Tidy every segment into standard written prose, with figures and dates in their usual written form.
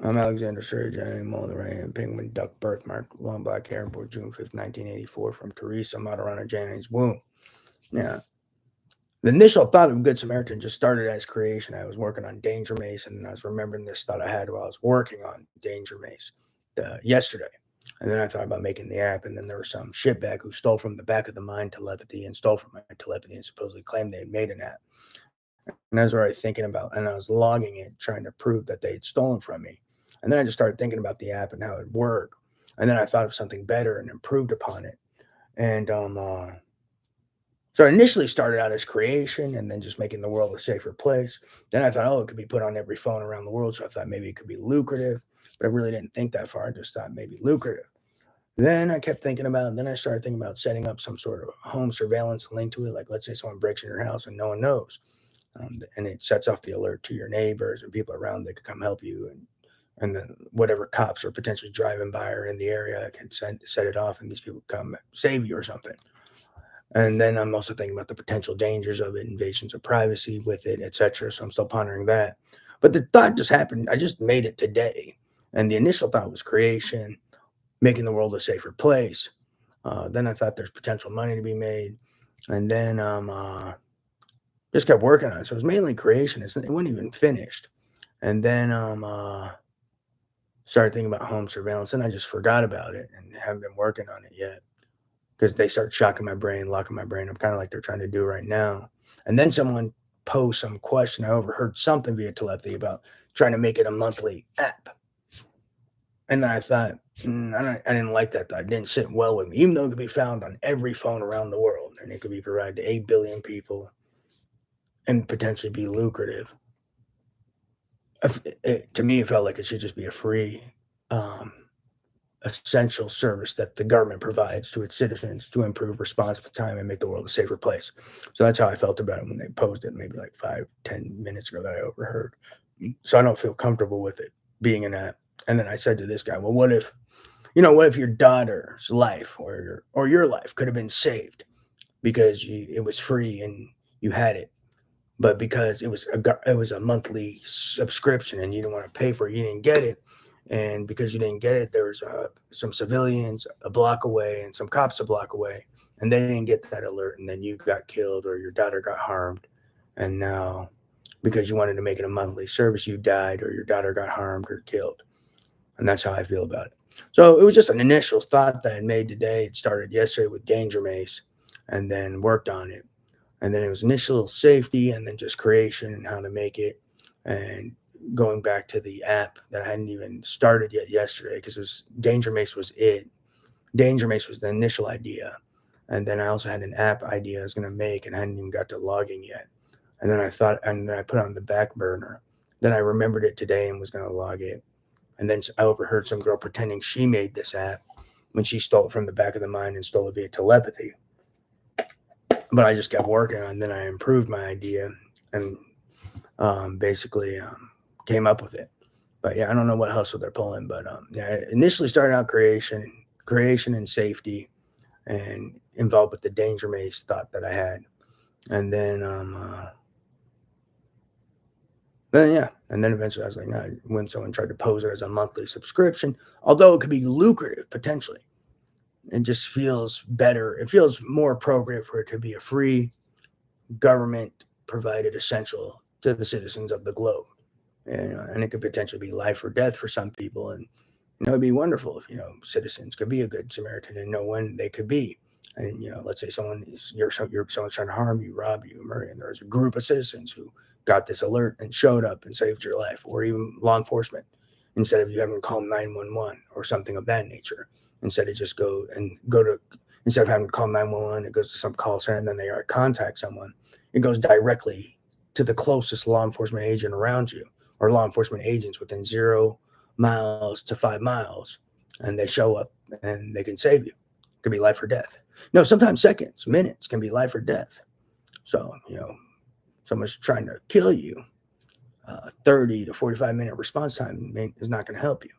I'm Alexander Surge. I am on the Ryan Penguin Duck birthmark, long black hair, born June 5th, 1984, from Teresa Matarana Janning's womb. Now, the initial thought of Good Samaritan just started as creation. I was working on Danger Mace, and I was remembering this thought I had while I was working on Danger Mace yesterday. And then I thought about making the app, and then there was some shitbag who stole from the back of the mind telepathy and stole from my telepathy and supposedly claimed they had made an app. And I was already thinking about, and I was logging it, trying to prove that they had stolen from me. And then I just started thinking about the app and how it would work. And then I thought of something better and improved upon it. And so I initially started out as creation and then just making the world a safer place. Then I thought, oh, it could be put on every phone around the world. So I thought maybe it could be lucrative, but I really didn't think that far. I just thought maybe lucrative. Then I kept thinking about, and then I started thinking about setting up some sort of home surveillance linked to it. Like, let's say someone breaks in your house and no one knows. And it sets off the alert to your neighbors and people around that could come help you. And then whatever cops are potentially driving by or in the area can set it off, and these people come save you or something. And then I'm also thinking about the potential dangers of it, invasions of privacy with it, etc. So I'm still pondering that. But the thought just happened. I just made it today. And the initial thought was creation, making the world a safer place. Then I thought there's potential money to be made. And then just kept working on it. So it was mainly creation. It wasn't even finished. And then started thinking about home surveillance, and I just forgot about it and haven't been working on it yet because they start shocking my brain, locking my brain up, kind of like they're trying to do right now. And then someone posed some question. I overheard something via telepathy about trying to make it a monthly app. And then I thought, I didn't like that thought. It didn't sit well with me, even though it could be found on every phone around the world and it could be provided to 8 billion people and potentially be lucrative. To me, it felt like it should just be a free, um, essential service that the government provides to its citizens to improve response time and make the world a safer place. So that's how I felt about it when they posed it, maybe like 5-10 minutes ago that I overheard. So I don't feel comfortable with it being an app. And then I said to this guy, well, what if, what if your daughter's life or your life could have been saved because it was free and you had it, but because it was a monthly subscription and you didn't want to pay for it, you didn't get it. And because you didn't get it, there was some civilians a block away and some cops a block away, and they didn't get that alert, and then you got killed or your daughter got harmed. And now, because you wanted to make it a monthly service, you died or your daughter got harmed or killed. And that's how I feel about it. So it was just an initial thought that I made today. It started yesterday with Danger Mace and then worked on it. And then it was initial safety and then just creation and how to make it. And going back to the app that I hadn't even started yet yesterday because it was Danger Mace was it. Danger Mace was the initial idea. And then I also had an app idea I was going to make and I hadn't even got to logging yet. And then I put it on the back burner. Then I remembered it today and was going to log it. And then I overheard some girl pretending she made this app when she stole it from the back of the mind and stole it via telepathy. But I just kept working on it, and then I improved my idea and basically came up with it. But yeah, I don't know what hustle they're pulling, but yeah, initially started out creation and safety, and involved with the danger maze thought that I had, and then yeah, and then eventually I was like, no, when someone tried to pose it as a monthly subscription, although it could be lucrative potentially, it just feels better. It feels more appropriate for it to be a free government provided essential to the citizens of the globe. And it could potentially be life or death for some people. And it'd be wonderful if citizens could be a good Samaritan and know when they could be. And let's say someone's trying to harm you, rob you, murder, and there's a group of citizens who got this alert and showed up and saved your life, or even law enforcement, instead of you having to call 911 or something of that nature. Instead of just instead of having to call 911, it goes to some call center and then they contact someone. It goes directly to the closest law enforcement agent around you, or law enforcement agents within 0 miles to 5 miles, and they show up and they can save you. It could be life or death. No, sometimes seconds, minutes can be life or death. So, someone's trying to kill you, 30 to 45-minute response time is not going to help you.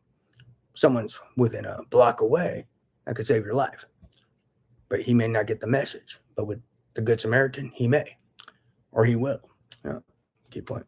Someone's within a block away, that could save your life. But he may not get the message. But with the Good Samaritan, he may, or he will. Key point.